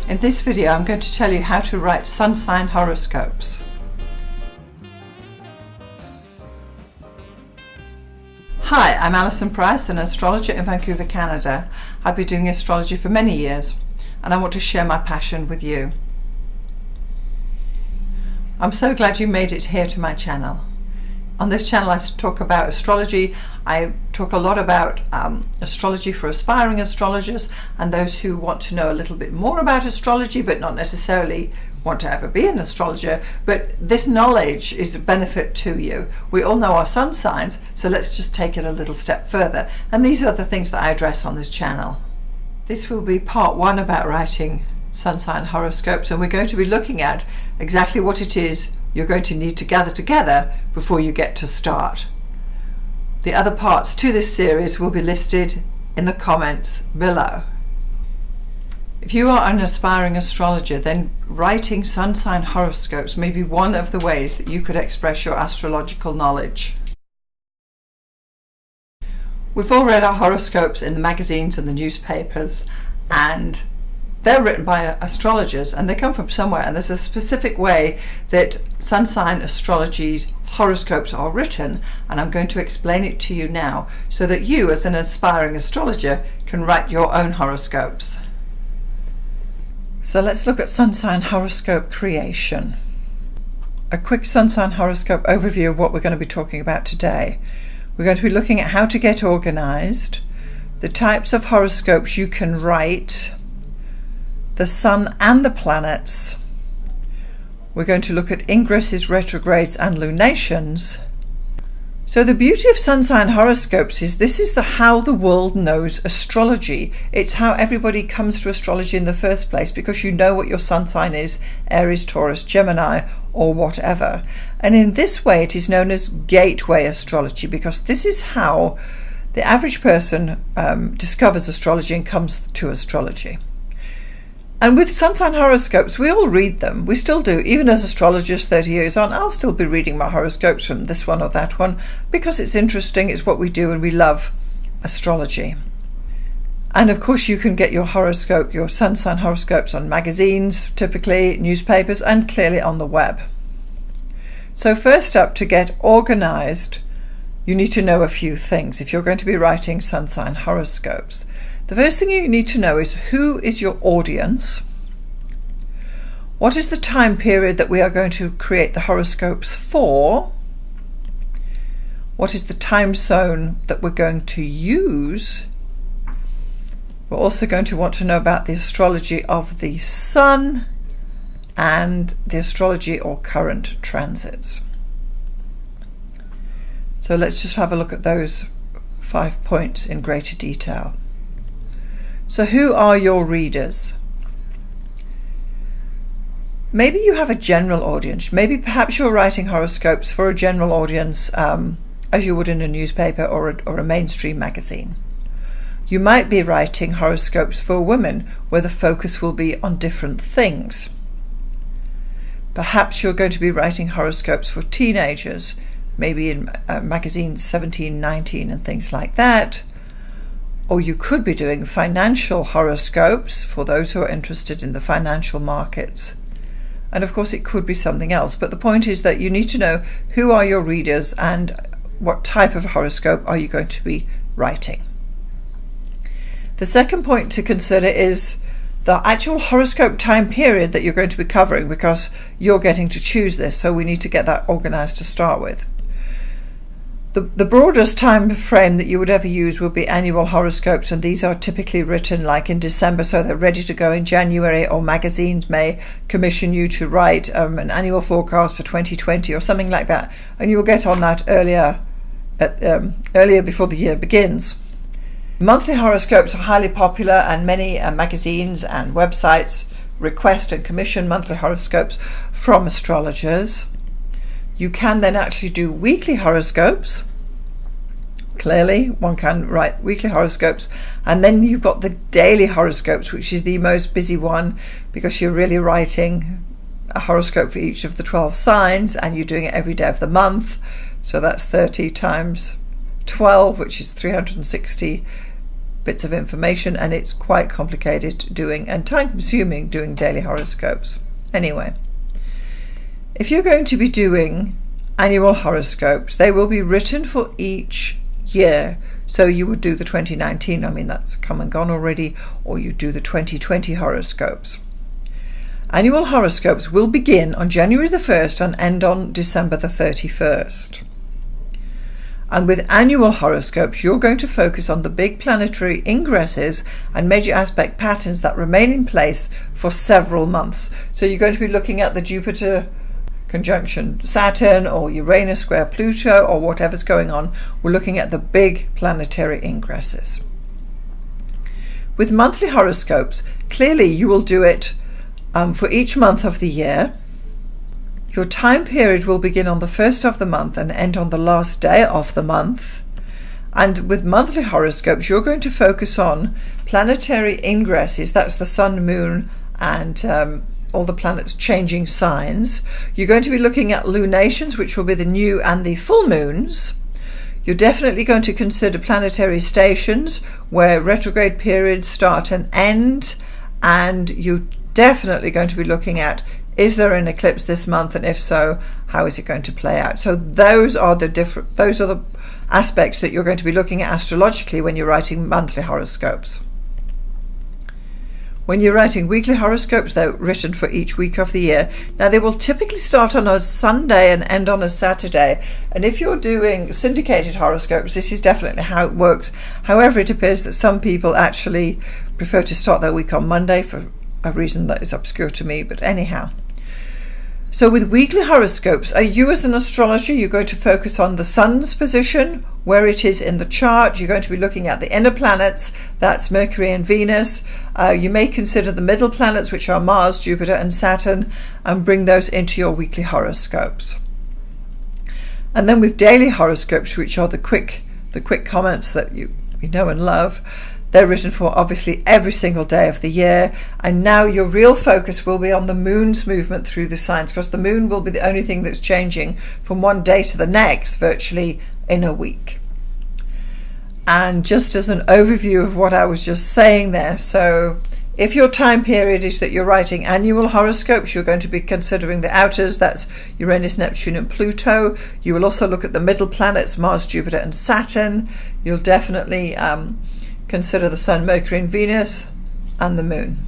In this video I'm going to tell you how to write sun sign horoscopes. Hi, I'm Alison Price, an astrologer in Vancouver, Canada. I've been doing astrology for many years and I want to share my passion with you. I'm so glad you made it here to my channel. On this channel I talk about astrology. I talk a lot about astrology for aspiring astrologers and those who want to know a little bit more about astrology but not necessarily want to ever be an astrologer, but this knowledge is a benefit to you. We all know our sun signs, so let's just take it a little step further, and these are the things that I address on this channel. This will be part one about writing sun sign horoscopes, and we're going to be looking at exactly what it is you're going to need to gather together before you get to start. The other parts to this series will be listed in the comments below. If you are an aspiring astrologer, then writing sun sign horoscopes may be one of the ways that you could express your astrological knowledge. We've all read our horoscopes in the magazines and the newspapers, and they're written by astrologers and they come from somewhere, and there's a specific way that sun sign astrology horoscopes are written, and I'm going to explain it to you now so that you as an aspiring astrologer can write your own horoscopes. So let's look at sun sign horoscope creation. A quick sun sign horoscope overview of what we're going to be talking about today. We're going to be looking at how to get organized, the types of horoscopes you can write, the sun and the planets. We're going to look at ingresses, retrogrades and lunations. So the beauty of sun sign horoscopes is this is how the world knows astrology. It's how everybody comes to astrology in the first place, because you know what your sun sign is, Aries, Taurus, Gemini or whatever. And in this way it is known as gateway astrology, because this is how the average person discovers astrology and comes to astrology. And with sun sign horoscopes, we all read them. We still do. Even as astrologers 30 years on, I'll still be reading my horoscopes from this one or that one because it's interesting, it's what we do, and we love astrology. And of course you can get your horoscope, your sun sign horoscopes on magazines, typically newspapers, and clearly on the web. So first up, to get organized, you need to know a few things if you're going to be writing sun sign horoscopes. The first thing you need to know is who is your audience, what is the time period that we are going to create the horoscopes for, what is the time zone that we're going to use. We're also going to want to know about the astrology of the sun and the astrology or current transits. So let's just have a look at those 5 points in greater detail. So who are your readers? Maybe you have a general audience. Maybe perhaps you're writing horoscopes for a general audience as you would in a newspaper or a mainstream magazine. You might be writing horoscopes for women where the focus will be on different things. Perhaps you're going to be writing horoscopes for teenagers, maybe in magazines 17, 19 and things like that. Or you could be doing financial horoscopes for those who are interested in the financial markets. And of course it could be something else, but the point is that you need to know who are your readers and what type of horoscope are you going to be writing. The second point to consider is the actual horoscope time period that you're going to be covering, because you're getting to choose this, so we need to get that organized to start with. The broadest time frame that you would ever use would be annual horoscopes, and these are typically written like in December, so they're ready to go in January, or magazines may commission you to write an annual forecast for 2020 or something like that, and you'll get on that earlier before the year begins. Monthly horoscopes are highly popular, and many magazines and websites request and commission monthly horoscopes from astrologers. You can then actually do weekly horoscopes. Clearly, one can write weekly horoscopes, and then you've got the daily horoscopes, which is the most busy one because you're really writing a horoscope for each of the 12 signs and you're doing it every day of the month. So that's 30 times 12, which is 360 bits of information, and it's quite complicated doing and time consuming doing daily horoscopes. Anyway, if you're going to be doing annual horoscopes, they will be written for each year. So you would do the 2019, I mean that's come and gone already, or you do the 2020 horoscopes. Annual horoscopes will begin on January the 1st and end on December the 31st. And with annual horoscopes, you're going to focus on the big planetary ingresses and major aspect patterns that remain in place for several months. So you're going to be looking at the Jupiter conjunction Saturn or Uranus square Pluto or whatever's going on. We're looking at the big planetary ingresses. With monthly horoscopes, clearly you will do it for each month of the year. Your time period will begin on the first of the month and end on the last day of the month. And with monthly horoscopes, you're going to focus on planetary ingresses, that's the sun, moon, and all the planets changing signs. You're going to be looking at lunations, which will be the new and the full moons. You're definitely going to consider planetary stations, where retrograde periods start and end, and you're definitely going to be looking at, is there an eclipse this month, and if so, how is it going to play out? So those are the aspects that you're going to be looking at astrologically when you're writing monthly horoscopes. When you're writing weekly horoscopes, they're written for each week of the year. Now, they will typically start on a Sunday and end on a Saturday. And if you're doing syndicated horoscopes, this is definitely how it works. However, it appears that some people actually prefer to start their week on Monday for a reason that is obscure to me. But anyhow. So with weekly horoscopes, you as an astrologer, you're going to focus on the sun's position, where it is in the chart. You're going to be looking at the inner planets, that's Mercury and Venus. You may consider the middle planets, which are Mars, Jupiter and Saturn, and bring those into your weekly horoscopes. And then with daily horoscopes, which are the quick comments that you know and love, they're written for obviously every single day of the year. And now your real focus will be on the moon's movement through the signs, because the moon will be the only thing that's changing from one day to the next, virtually in a week. And just as an overview of what I was just saying there, so if your time period is that you're writing annual horoscopes, you're going to be considering the outers, that's Uranus, Neptune and Pluto. You will also look at the middle planets, Mars, Jupiter and Saturn. You'll definitely consider the Sun, Mercury and Venus, and the Moon.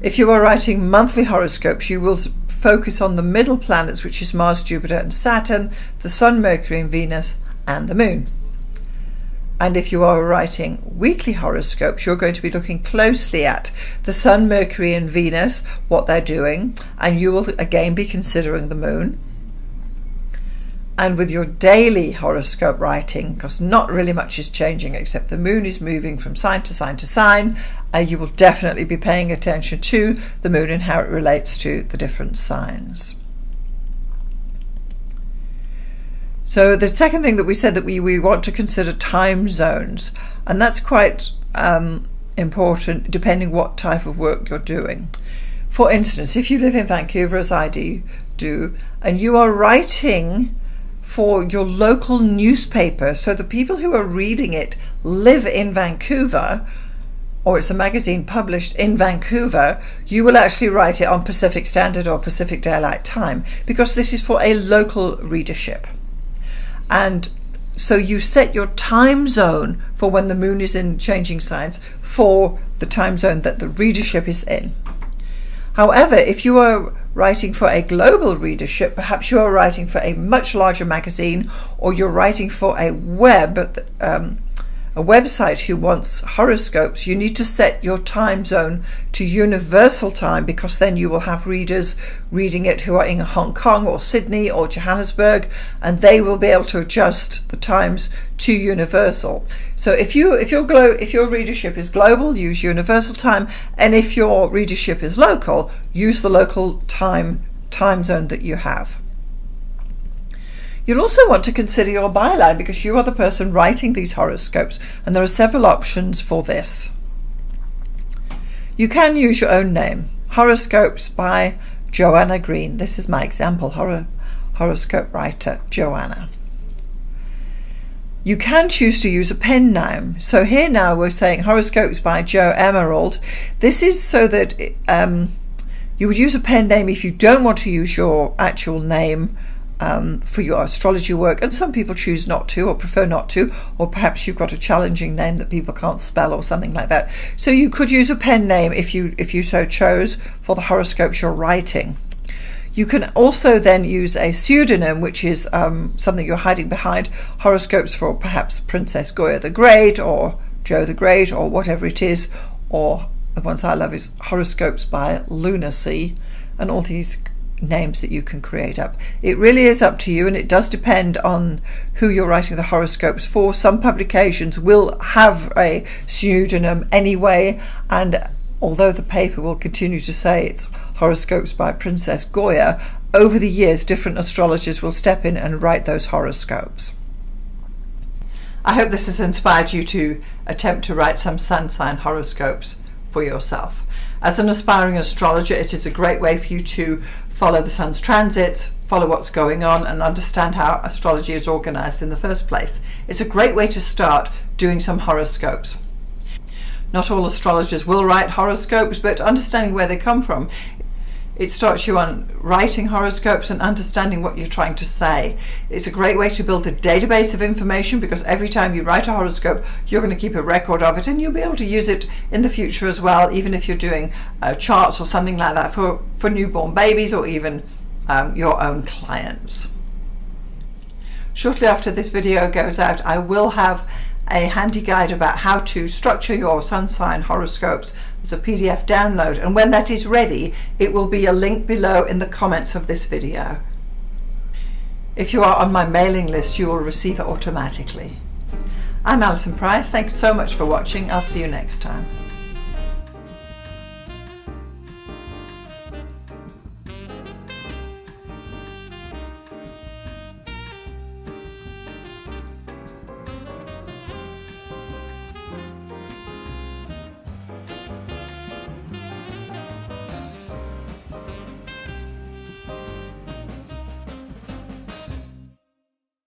If you are writing monthly horoscopes, you will focus on the middle planets, which is Mars, Jupiter and Saturn, the Sun, Mercury and Venus, and the Moon. And if you are writing weekly horoscopes, you're going to be looking closely at the Sun, Mercury and Venus, what they're doing, and you will again be considering the Moon. And with your daily horoscope writing, because not really much is changing except the moon is moving from sign to sign to sign, you will definitely be paying attention to the moon and how it relates to the different signs. So the second thing that we said that we want to consider time zones, and that's quite important depending what type of work you're doing. For instance, if you live in Vancouver, as I do, and you are writing for your local newspaper, so the people who are reading it live in Vancouver, or it's a magazine published in Vancouver, you will actually write it on Pacific Standard or Pacific Daylight Time, because this is for a local readership. And so you set your time zone for when the moon is in changing signs for the time zone that the readership is in. However, if you are writing for a global readership, perhaps you are writing for a much larger magazine, or you're writing for a website who wants horoscopes, you need to set your time zone to universal time, because then you will have readers reading it who are in Hong Kong or Sydney or Johannesburg, and they will be able to adjust the times to universal. So if your readership is global, use universal time, and if your readership is local, use the local time zone that you have. You'll also want to consider your byline, because you are the person writing these horoscopes, and there are several options for this. You can use your own name. Horoscopes by Joanna Green. This is my example horoscope writer, Joanna. You can choose to use a pen name. So here now we're saying horoscopes by Joe Emerald. This is so that you would use a pen name if you don't want to use your actual name for your astrology work, and some people choose not to or prefer not to, or perhaps you've got a challenging name that people can't spell or something like that. So you could use a pen name if you so chose for the horoscopes you're writing. You can also then use a pseudonym, which is something you're hiding behind. Horoscopes for perhaps Princess Goya the Great or Joe the Great or whatever it is, or the ones I love is horoscopes by Lunacy, and all these names that you can create up. It really is up to you, and it does depend on who you're writing the horoscopes for. Some publications will have a pseudonym anyway, and although the paper will continue to say it's horoscopes by Princess Goya, over the years different astrologers will step in and write those horoscopes. I hope this has inspired you to attempt to write some sun sign horoscopes for yourself. As an aspiring astrologer, it is a great way for you to follow the sun's transits, follow what's going on, and understand how astrology is organized in the first place. It's a great way to start doing some horoscopes. Not all astrologers will write horoscopes, but understanding where they come from, it starts you on writing horoscopes and understanding what you're trying to say. It's a great way to build a database of information, because every time you write a horoscope, you're going to keep a record of it, and you'll be able to use it in the future as well, even if you're doing charts or something like that for newborn babies, or even your own clients. Shortly after this video goes out, I will have a handy guide about how to structure your sun sign horoscopes as a PDF download, and when that is ready, it will be a link below in the comments of this video. If you are on my mailing list, you will receive it automatically. I'm Alison Price. Thanks so much for watching. I'll see you next time.